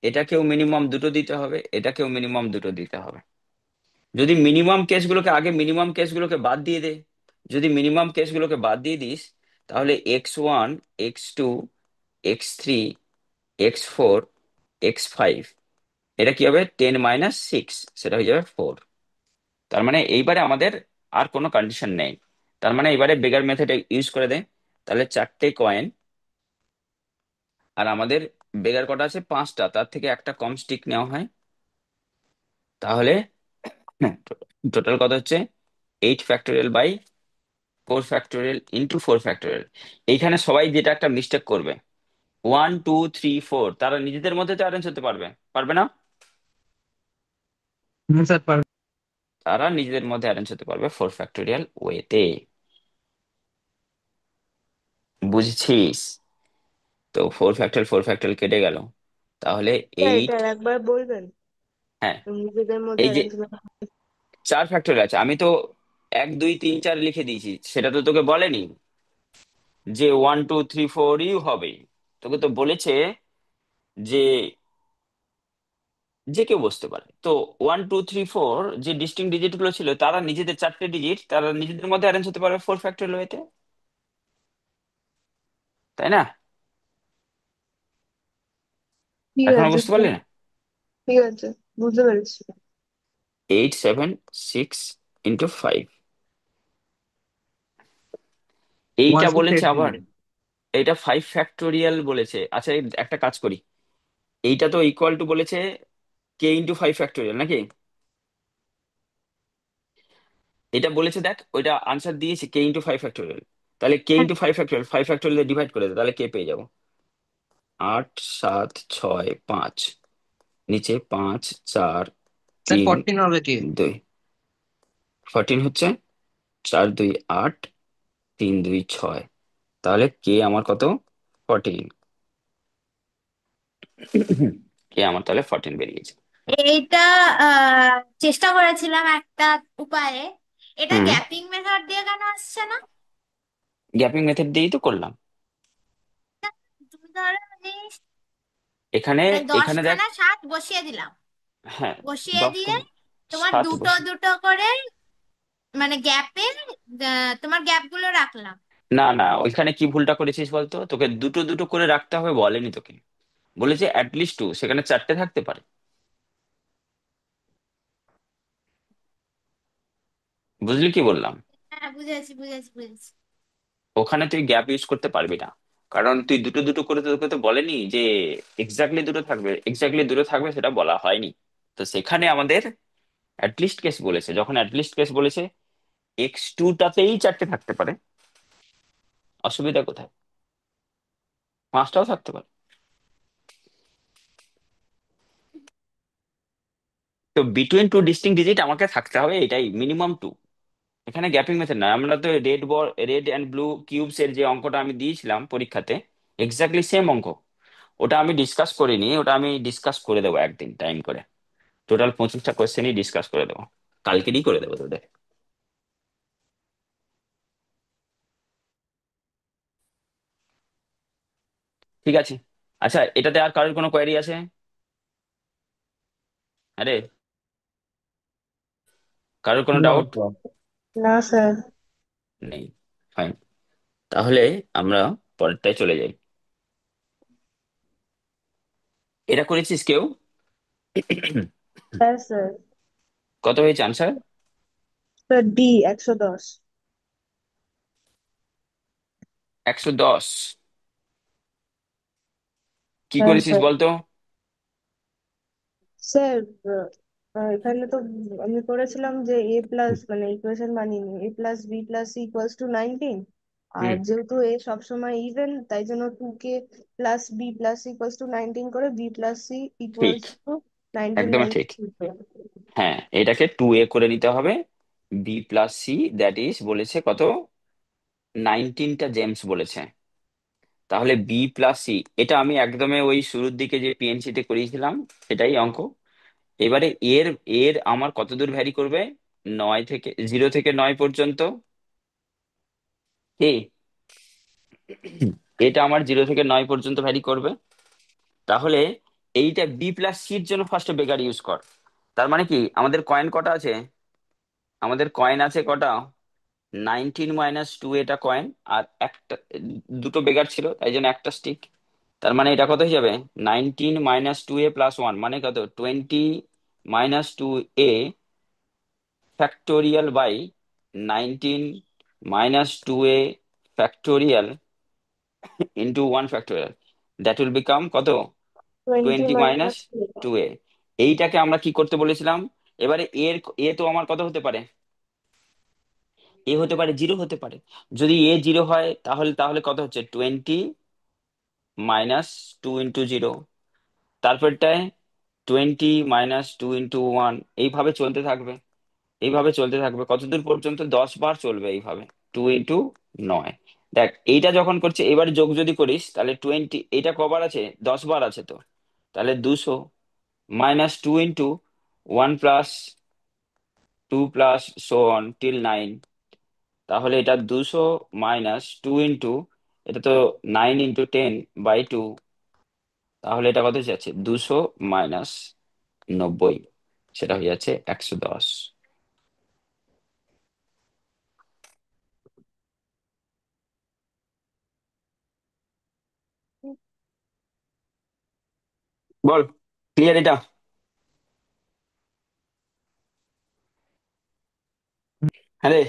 এটাকেও মিনিমাম দুটো দিতে হবে, এটাকেও মিনিমাম দুটো দিতে হবে। যদি মিনিমাম কেসগুলোকে আগে মিনিমাম কেসগুলোকে বাদ দিয়ে দে, যদি মিনিমাম কেসগুলোকে বাদ দিয়ে দিস, তাহলে x1, x2, x3, x4, x5, এটা কি হবে? 10 - 6, সেটা হয়ে যাবে 4। তার মানে এইবারে আমাদের আর কোনো কন্ডিশন নেই। তার মানে এবারে বেগার মেথড ইউজ করে দে। তাহলে 4টে কয়েন, আর আমাদের বেগার কটা আছে? 5টা, তার থেকে একটা কম স্টিক নেওয়া হয়। তাহলে টোটাল কত হচ্ছে? 8 ফ্যাক্টোরিয়াল/4 ফ্যাক্টোরিয়াল × 4 ফ্যাক্টোরিয়াল। এইখানে সবাই যেটা একটা মিস্টেক করবে, 1 2 3 4 তারা নিজেদের মধ্যে তো অ্যারেঞ্জ হতে পারবে, পারবে না? হ্যাঁ স্যার পারবে। তারা নিজেদের মধ্যে অ্যারেঞ্জ হতে পারবে 4 ফ্যাক্টোরিয়াল ওয়েতে। বুঝছিস? তো 4 ফ্যাক্টোরিয়াল কেটে গেল, তাহলে স্যার এটা 8। একবার বলবেন হ্যাঁ, নিজেদের মধ্যে এই যে অ্যারেঞ্জমেন্ট? 4 ফ্যাক্টোরিয়াল আছে, আমি তো 1 2 3 4 লিখে দিয়েছি, সেটা তো তোকে বলেনি যে 1 2 3 4ই হবে। তোকে তো বলেছে যে যে কেউ বসতে পারে। তো 1 2 3 4 যে ডিস্টিং ডিজিট গুলো ছিল, তারা নিজেদের 4টে ডিজিট তারা নিজেদের মধ্যে অ্যারেঞ্জ হতে পারবে 4 ফ্যাক্টোরিয়াল ওয়েতে, তাই না? ঠিক এখনো আছে বুঝতে পারলি স্যার, না? ঠিক আছে, বুঝতে পেরেছি। 8 7 6 × 5, ওয়ান এইটা সিক্স বলেছে এইট আবার, জিরো এইটা 5 ফ্যাক্টোরিয়াল বলেছে। আচ্ছা, একটা কাজ করি, এইটা তো ইকুয়াল টু বলেছে k × 5 ফ্যাক্টোরিয়াল নাকি? এটা বলেছে, দেখ ওইটা আনসার দিয়েছে k × 5 ফ্যাক্টোরিয়াল। তাহলে k × 5 ফ্যাক্টোরিয়াল 5 ফ্যাক্টোরিয়াল ডিভাইড করে দে, তাহলে কে পেয়ে যাবো? 8 7 6 5, নিচে 5 4 স্যার 3 14 হবে কি? 2, 14 হচ্ছে 4 2 8, 3 2 6, তাহলে কে আমার কত? 14। কে আমার তাহলে 14 বেরিয়েছে। এইটা চেষ্টা করেছিলাম একটা উপায়ে। এটা হুম, গ্যাপিং মেথড দিয়ে কেন আসছে না? গ্যাপিং মেথড দিয়েই তো করলাম। তুমি ধরো আমি এখানে মানে এখানে দেখ, 10খানা 7 বসিয়ে দিলাম, হ্যাঁ, বসিয়ে দিয়ে 10টা তোমার 7 দুটো বসে। দুটো করে মানে গ্যাপে তোমার গ্যাপ গুলো রাখলাম। না না, ওইখানে কি ভুলটা করেছিস বলতো? তোকে দুটো দুটো করে রাখতে হবে বলেনি তোকে, বলেছে অ্যাটলিস্ট 2, সেখানে 4টে থাকতে পারে। বুঝলি কি বললাম? হ্যাঁ, বুঝেছি বুঝেছি বুঝেছি। ওখানে তুই গ্যাপ ইউজ করতে পারবি না, কারণ তুই দুটো দুটো করে, তোকে তো বলেনি যে এক্স্যাক্টলি দুটো থাকবে, এক্স্যাক্টলি দুটো থাকবে সেটা বলা হয়নি। তো সেখানে আমাদের অ্যাটলিস্ট কেস বলেছে, যখন অ্যাটলিস্ট কেস বলেছে x2টাতেই 4টে থাকতে পারে, অসুবিধা কোথায়? 5টাও থাকতে পারে। তো বিটুইন টু ডিস্টিং ডিজিট আমাকে থাকতে হবে এটাই মিনিমাম 2। এখানে গ্যাপিং মেথড নয়, আমরা তো রেড অ্যান্ড ব্লু কিউবস এর যে অঙ্কটা আমি দিয়েছিলাম পরীক্ষাতে, এক্স্যাক্টলি সেম অঙ্ক। ওটা আমি ডিসকাস করিনি, ওটা আমি ডিসকাস করে দেবো একদিন টাইম করে, টোটাল 25টা কোয়েশ্চেনই ডিসকাস করে দেবো, কালকেরই করে দেবো তোদের। ঠিক আছে। আচ্ছা, এটাতে আর কারোর কোনো কোয়ারি আছে? আরে, কারোর কোনো না ডাউট? স্যার। না স্যার। নেই, ফাইন। তাহলে আমরা পরেরটায় চলে যাই। এটা করেছিস কেউ? হ্যাঁ স্যার। কত হয়েছে আনসার? Sir D 110। 110 কি হ্যাঁ করেছিস স্যার। বলতো? স্যার এখানে তো আমি করেছিলাম যে এ প্লাস মানে ইকুয়েশন বানিয়ে A plus B plus C equals to 19। আর হুম, যেহেতু এ সবসময় ইভেন তাই জন্য 2k plus B plus C equals to 19 করে বি প্লাস সি ঠিক, ইকুয়ালস টু 19 একদম মাইনাস ঠিক। 3। হ্যাঁ, এটাকে 2a করে নিতে হবে। B plus C that is বলেছে কত? 19টা জেমস বলেছে। তাহলে বি প্লাস সি, এটা আমি একদমই ওই শুরুর দিকে যে পিএনসি তে করিয়েছিলাম সেটাই অঙ্ক। এবারে এর এর আমার কত দূর ভ্যারি করবে? 0 থেকে 9 পর্যন্ত। কি এটা আমার 0 থেকে 9 পর্যন্ত ভ্যারি করবে। তাহলে এইটা বি প্লাস সির জন্য ফার্স্টে বেগার ইউজ কর। তার মানে কি আমাদের কয়েন কটা আছে? আমাদের কয়েন আছে কটা? 19 - 2, এটা কয়েন। আর একটা, দুটো বেগার ছিল তাই জন্য একটা স্টিক। তার মানে এটা কত হয়ে যাবে? 19 - 2a + 1 মানে কত? 20 - 2a factorial by 19 - 2a factorial into 1 factorial. That will become কত? 20 twenty minus minus two A এইটাকে আমরা কি করতে বলেছিলাম? এবারে এ তো আমার কত হতে পারে? এ হতে পারে 0 হতে পারে। যদি এ 0 হয় তাহলে তাহলে কত হচ্ছে? 20 - 2 × 0। তারপরটায় 20 - 2 × 1, এইভাবে চলতে থাকবে। এইভাবে চলতে থাকবে কতদূর পর্যন্ত? 10 বার চলবে এইভাবে। 2 × 9। দেখ এইটা যখন করছে এবারে যোগ যদি করিস তাহলে 20, এইটা কবার আছে? 10 বার আছে তো। তাহলে 200 -2 × 1 + 2 + so on till 9। তাহলে এটা 200 - 2 × এটা তো 9 × 10/2। তাহলে এটা কত যাচ্ছে? 200 - 90, সেটা হয়ে যাচ্ছে 110। বল, ক্লিয়ার এটা? হ্যাঁ রে।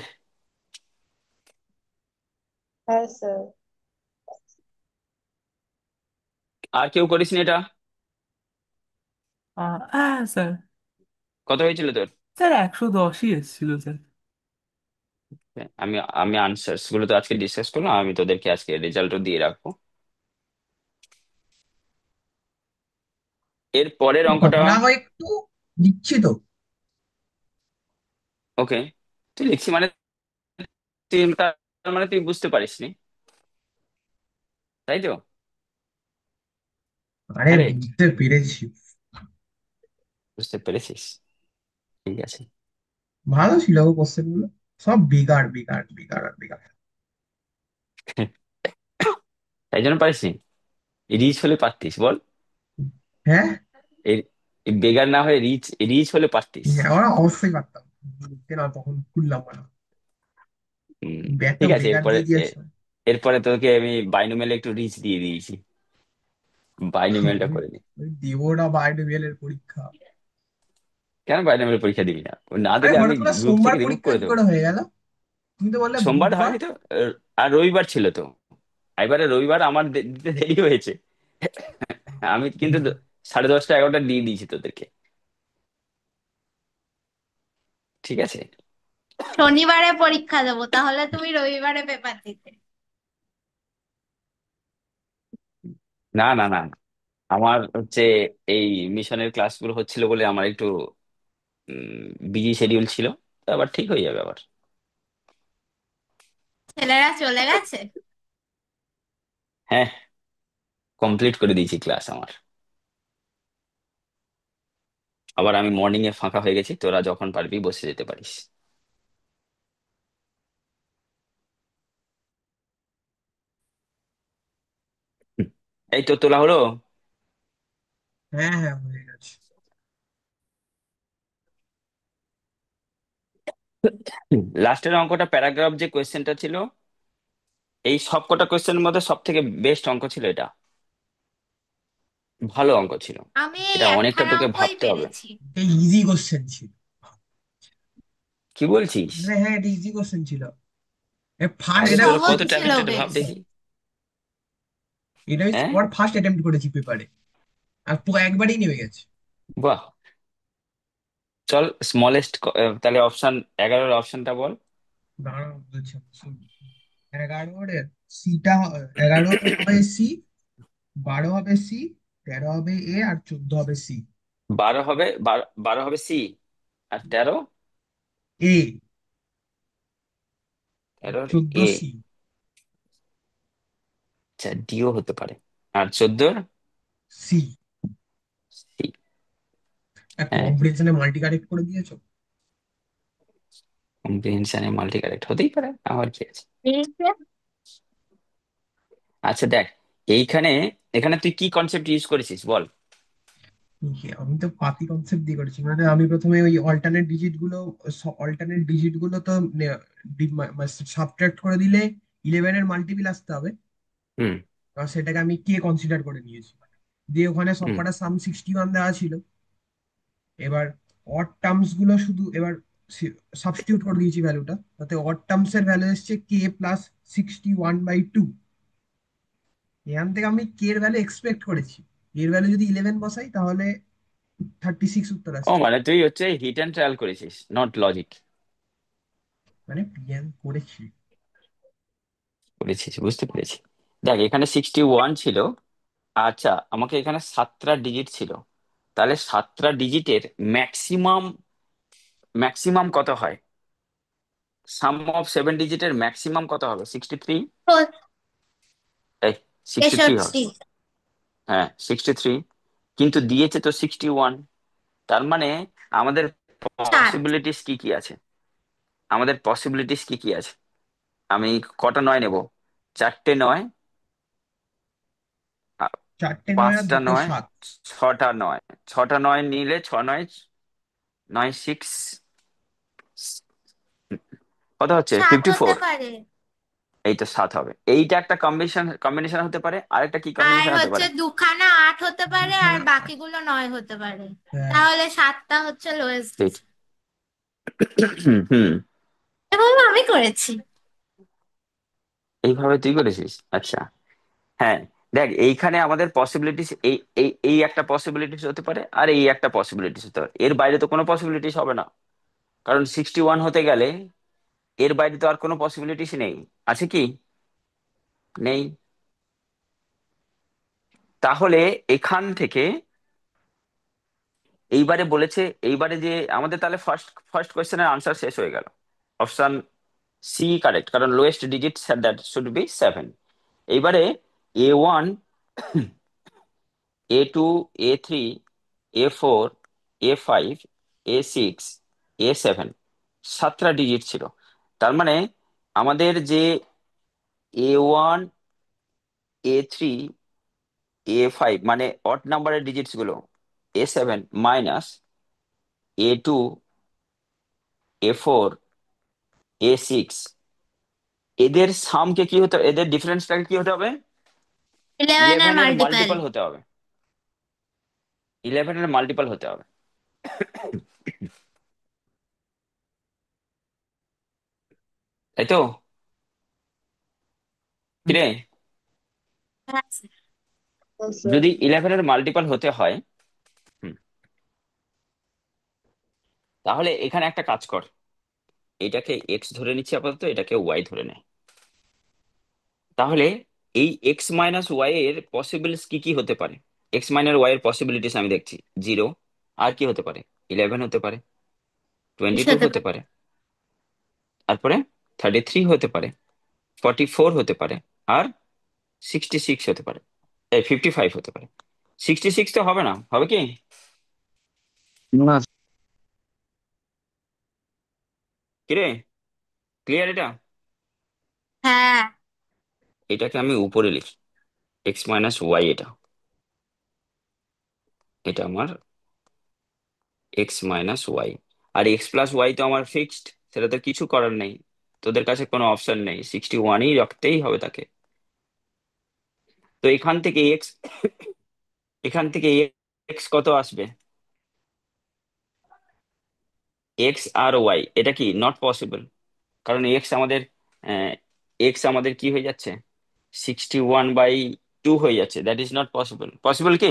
হ্যাঁ স্যার। আর কেউ করিস নি এটা? হ্যাঁ স্যার। কত হয়েছিল তোর? স্যার 110ই এসেছিল স্যার। আমি আমি আনসার্স গুলো তো আজকে ডিসকাস করলাম, আমি তোদেরকে আজকে রেজাল্টও দিয়ে রাখবো। এর পরের অঙ্কটা। ঘটনা হয় একটু দিচ্ছি তো। ওকে, তুই লিখছি মানে তার মানে তুই বুঝতে পারিসনি, তাই তো? আরে হ্যাঁ রে, বুঝতে পেরেছি। বুঝতে পেরেছিস? ঠিক আছে। ভালো ছিল গো কোশ্চেন গুলো। সব বেকার বেকার বেকার আর বেকার। তাই জন্য পারিসনি? রিচ হলে পারতিস বল। হ্যাঁ, এই এই বেগার না হয়ে রিচ রিচ হলে পারতিস। ওরা অবশ্যই পারতাম। বুঝতে না তখন খুললাম না। হম। ব্যাগটা ঠিক আছে, বেকার এরপরে দিয়ে দিয়েছে। এরপরে তোকে আমি বাইনোমিয়ালে একটু রিচ দিয়ে দিয়েছি। বাইনোমিয়ালটা ওই করে নি। ওই দেবো না বাইনোমিয়ালের পরীক্ষা। কেন বাইনোমিয়াল পরীক্ষা দিবি না? ও না আরে দিলে আমি হঠাৎ করে গ্রুপ সোমবার থেকে রিমুভ পরীক্ষা করে কি দেবো। করে হয়ে গেল? তুমি তো বললে সোমবার বুধবার। হয়নি তো। আর রবিবার ছিল তো। এবারে রবিবার আমার দিতে দেরি হয়েছে। আমি কিন্তু 10:30 11টা দিয়ে দিয়েছি তোদেরকে। ঠিক আছে। শনিবারে পরীক্ষা দেবো, তাহলে তুমি রবিবারে পেপার দিতে। না না না, আমার হচ্ছে এই মিশনের ক্লাসগুলো হচ্ছিল বলে আমার একটু বিজি শিডিউল ছিল। তো আবার ঠিক হয়ে যাবে আবার। ছেলেরা চলে গেছে? হ্যাঁ, কমপ্লিট করে দিয়েছি ক্লাস আমার। আবার আমি মর্নিং এ ফাঁকা হয়ে গেছি, তোরা যখন পারবি বসে যেতে পারিস। হুম। এই তো তোলা হলো। হ্যাঁ হ্যাঁ হয়ে গেছে। লাস্টের অঙ্কটা প্যারাগ্রাফ যে কোয়েশ্চেনটা ছিল, এই সবকটা কোয়েশ্চেনের মধ্যে সব থেকে বেস্ট অঙ্ক ছিল এটা। ভালো অঙ্ক ছিল। আমি এই এটা অনেকটা একখানা তোকে অঙ্কই ভাবতে হবে। পেরেছি। এটা ইজি কোশ্চেন ছিল। কি বলছিস? হ্যাঁ হ্যাঁ, এটা ইজি কোশ্চেন ছিল। আরে এটা তোরা সহজ কত ছিল ট্যালেন্টেড ভাব বেশ। দেখি। এটা আমি হ্যাঁ, স্পট ফার্স্ট অ্যাটেম্প্ট করেছি পেপারে, আর একবারেই নেমে গেছে। বাহ। চল স্মলেস্ট, তাহলে অপশন 11-এর অপশনটা বল। দাঁড়াও বলছি আমি, শোন। 11 সিটা, 11 হবে সি, 12 হবে সি, 13 হবে এ, আর 14 হবে সি। 12 হবে, 12 হবে সি, আর 13, এ, আর 13 14 এ। সি। আচ্ছা, ডিও হতে পারে, আর 14 সি। সি। হ্যাঁ, কম্প্রিহেনশনে মাল্টি কারেক্ট করে দিয়েছো। কম্প্রিহেনশনে মাল্টি কারেক্ট হতেই পারে, আমার কি আছে। এই যে, আচ্ছা দেখ, এইখানে, এখানে তুই কি কনসেপ্ট ইউজ করেছিস বল। আমি তো পাতি কনসেপ্ট দিয়ে করেছি, মানে আমি প্রথমে ওই অল্টারনেট ডিজিট গুলো তো সাবট্রাক্ট করে দিলে 11-এর মাল্টিপিল আসতে হবে। হুম। আর সেটাকে আমি কে কনসিডার করে নিয়েছি, দিয়ে ওখানে হুম। সবকটা সাম 61 দেওয়া ছিল। এবার অড টার্মস গুলো শুধু এবার সাবস্টিটিউট করে দিয়েছি ভ্যালুটা, তাতে অড টার্মস এর ভ্যালু এসছে কে প্লাস 61/2। এখান থেকে আমি কে এর ভ্যালু এক্সপেক্ট করেছি, এর ভ্যালু যদি 11 বসাই তাহলে 36 উত্তর ও আসছে। মানে তুই হচ্ছে হিট অ্যান্ড ট্রায়াল করেছিস, নট লজিক। মানে প্রিয়ান করেছি। করেছিস, বুঝতে পেরেছি। দেখ, এখানে 61 ছিল। আচ্ছা, আমাকে এখানে 7টা ডিজিট ছিল, তাহলে 7টা ডিজিটের ম্যাক্সিমাম, ম্যাক্সিমাম কত হয়? সাম অফ 7 ডিজিটের ম্যাক্সিমাম কত হবে? 63। এই 63 হবে। 63। হ্যাঁ, 63, কিন্তু দিয়েছে তো 61। তার মানে আমাদের 60। পসিবিলিটিস কি কি আছে? আমাদের পসিবিলিটিস কি কি আছে? আমি কটা নয় নেব? 4টে নয়, আ, 4টে 9 আর 5টা দুটো নয়, 7। 6টা নয়। 6টা নয় নিলে 6 নয় 9, 6, কত হচ্ছে? 7 হতে 54। পারে। এইটা 7 হবে। এইটা একটা কম্বিনেশন, কম্বিনেশন হতে পারে, আরেকটা কি আর কম্বিনেশন হতে হচ্ছে পারে? দুখানা 8 হতে পারে, আর দুখানা 8। বাকিগুলো 9 হতে পারে। হ্যাঁ। তাহলে 7টা হচ্ছে লোয়েস্ট। ঠিক। হুম। এভাবে আমি করেছি। এইভাবে তুই করেছিস, আচ্ছা। হ্যাঁ, দেখ এইখানে আমাদের পসিবিলিটিস, এই এই এই একটা পসিবিলিটিস হতে পারে, আর এই একটা পসিবিলিটিস হতে পারে, এর বাইরে তো কোনো পসিবিলিটিস হবে না। কারণ 61 হতে গেলে এর বাইরে তো আর কোনো পসিবিলিটিস নেই। আছে কি? নেই। তাহলে এখান থেকে এইবারে বলেছে, এইবারে যে আমাদের তাহলে ফার্স্ট ফার্স্ট কোয়েশ্চেনের আনসার শেষ হয়ে গেল। অপশন সি কারেক্ট, কারণ lowest digit that should be 7। এইবারে A1, A2, A3, A4, A5, A6, A7, 7টা digit ছিল। তার মানে আমাদের যে A1, A3, A5 মানে অড নাম্বারের ডিজিটস গুলো, A7 minus A2, A4, A6, এদের সামকে কি হতে, এদের ডিফারেন্সটাকে কি হতে হবে? 11 এর 11-এর মাল্টিপল। মাল্টিপল হতে হবে। 11-এর মাল্টিপল হতে হবে। তাই তো? কিরে, হ্যাঁ যদি 11-এর মাল্টিপল হতে হয়, হুম, তাহলে এখানে একটা কাজ কর, এটাকে এক্স ধরে নিচ্ছি আপাতত, এটাকে ওয়াই ধরে নে। তাহলে এই এক্স মাইনাস ওয়াই এর পসিবিলিটিস কি কি হতে পারে? এক্স মাইনাস ওয়াই এর পসিবিলিটিস আমি দেখছি 0। আর কি হতে পারে? 11 হতে পারে, 22 হতে হতে পারে। পারে, তারপরে 33 হতে পারে, 44 হতে পারে, আর 66 হতে পারে, এই 55 হতে পারে। 66 তো হবে না, হবে কি? না। কিরে, ক্লিয়ার এটা? হ্যাঁ। এটাকে আমি উপরে লিখি, এক্স মাইনাস ওয়াই, এটা, এটা আমার এক্স মাইনাস ওয়াই। আর এক্স প্লাস ওয়াই তো আমার ফিক্সড, সেটা তো কিছু করার নেই। তোদের কাছে কোনো অপশন নেই, 61ই রাখতেই হবে তাকে। তো এখান থেকে এক্স, এখান থেকে এক্স কত আসবে? এক্স আর ওয়াই, এটা কি নট পসিবল? কারণ এক্স আমাদের কি হয়ে যাচ্ছে? 61/2 2 হয়ে যাচ্ছে, that is not possible. Possible কি?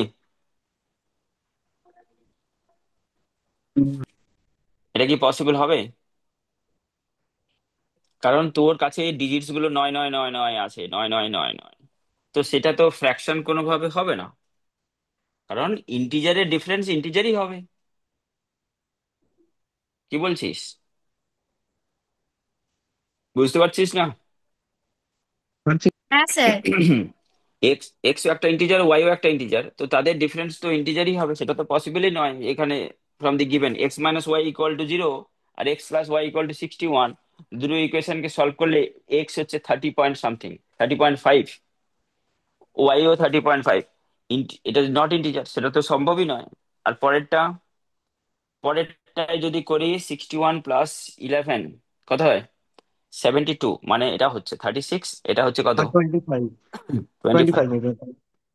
এটা কি পসিবল হবে? কারণ তোর কাছে ডিজিটস গুলো 9 9 9 9 আছে, 9 9 9 9। তো সেটা তো ফ্র্যাকশন কোনোভাবে হবে না, কারণ ইন্টিজারের ডিফারেন্স ইন্টিজারই হবে। কি বলছিস? বুঝতে পারছিস না? হ্যাঁ স্যার। এক্স এক্স একটা ইন্টিজার, ওয়াইও একটা ইন্টিজার, তো তাদের ডিফারেন্স তো ইন্টিজারই হবে, সেটা তো পসিবলই নয় এখানে। From the given X minus Y equal to 0 আর X plus Y equal to 61, দুটো ইকুয়েশনকে সলভ করলে এক্স হচ্ছে 30 পয়েন্ট সামথিং, 30.5, ওয়াইও 30.5। এটা নট ইন্টিজার, সেটা তো সম্ভবই নয়। আর পরেরটায় যদি করি 61 প্লাস 11 কত হয়? 72, মানে এটা হচ্ছে 36, এটা হচ্ছে কত? আর 25, 25। 25 হবে।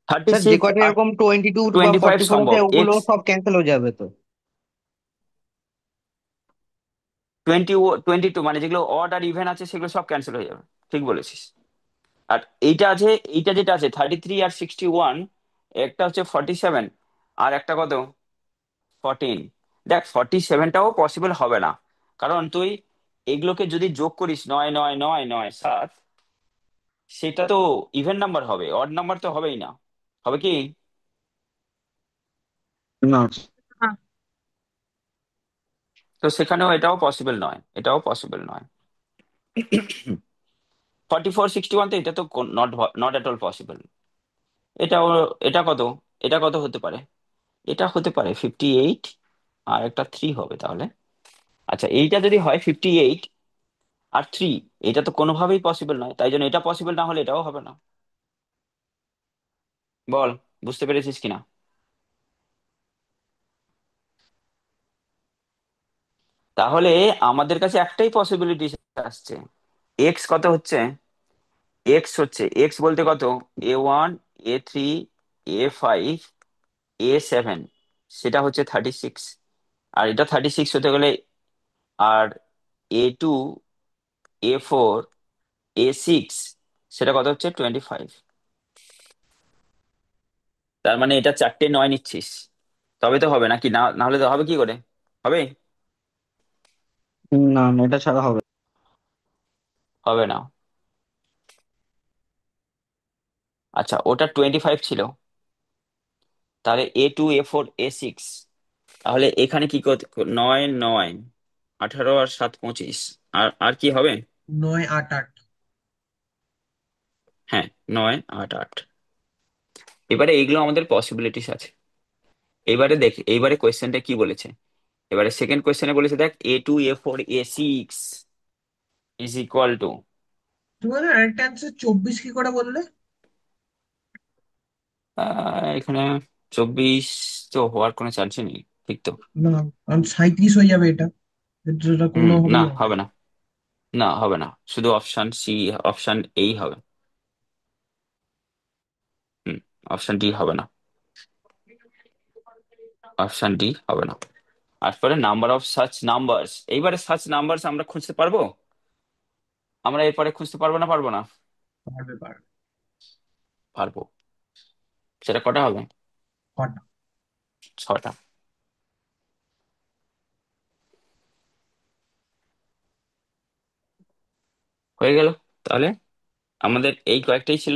থার্টি স্যার যে সিক্স কটা আর এরকম 22 বা 25 44 আছে সম্ভব। ওগুলো এক্স সব ক্যান্সেল হয়ে যাবে তো? 22, মানে যেগুলো অড আর ইভেন আছে সেগুলো সব ক্যান্সেল হয়ে যাবে। ঠিক বলেছিস। আর এইটা আছে, এইটা যেটা আছে 33 আর 61, একটা হচ্ছে 47 আর একটা কত? 14। দেখ 47টাও পসিবল হবে না, কারণ তুই এগুলোকে যদি যোগ করিস 9 9 9 9 7, সেটা তো ইভেন নাম্বার হবে, অড নাম্বার তো হবেই না। হবে কি? না। তো সেখানেও এটাও পসিবল নয়, এটাও পসিবল নয়। 44 61 তো এটা তো not not at all possible. এটাও, এটা কত? এটা কত হতে পারে? এটা হতে পারে 58 আর একটা 3 হবে তাহলে। আচ্ছা, এইটা যদি হয় 58 আর 3, এটা তো কোনোভাবেই পসিবল নয়, তাই জন্য এটা পসিবল না হলে এটাও হবে না। বল, বুঝতে পেরেছিস কিনা? তাহলে আমাদের কাছে একটাই পসিবিলিটি আসছে। এক্স কত হচ্ছে? এক্স বলতে কত? A1, A3, A5, A7, সেটা হচ্ছে 36। আর এটা 36 হতে গেলে, আর A2, A4, A6, সেটা কত হচ্ছে? 25। তার মানে এটা 4টে 9 নিচ্ছিস, তবে তো হবে নাকি? না, না হলে তো হবে কি করে? হবে? না না, এটা ছাড়া হবে। হবে না। আচ্ছা, ওটা 25 ছিল, তাহলে A2, A4, A6, তাহলে এখানে কি করতে? 9 9, 18 আর 7 25, আর আর কি হবে? 9 8 8। হ্যাঁ, 9 8 8। এবারে এইগুলো আমাদের পসিবিলিটিস আছে। এবারে দেখ, এইবারে কোয়েশ্চেনটা কি বলেছে। এবারে সেকেন্ড কোয়েশ্চেনে বলেছে, দেখ A2, A4, A6 is equal to, তোমাদের আরেকটা অ্যান্সার 24 কি করে বললে? এখানে 24 তো হওয়ার কোনো চান্সই নেই। ঠিক তো? না, কারণ 37 হয়ে যাবে এটা। এটা না, কোনোভাবেই হবে হবে না। না। না, হবে না, শুধু অপশন সি, অপশন এই হবে। হুম, অপশন ডি হবে না, অপশন ডি হবে না। আর পরে নাম্বার অফ সাচ নাম্বারস, এইবারে সাচ নাম্বারস আমরা খুঁজতে পারবো? আমরা এরপরে খুঁজতে পারবো না, পারবো না? পারবে পারবে। পারবো। সেটা কটা হবে? কটা? 6টা। হয়ে গেল। তাহলে আমাদের এই কয়েকটাই ছিল।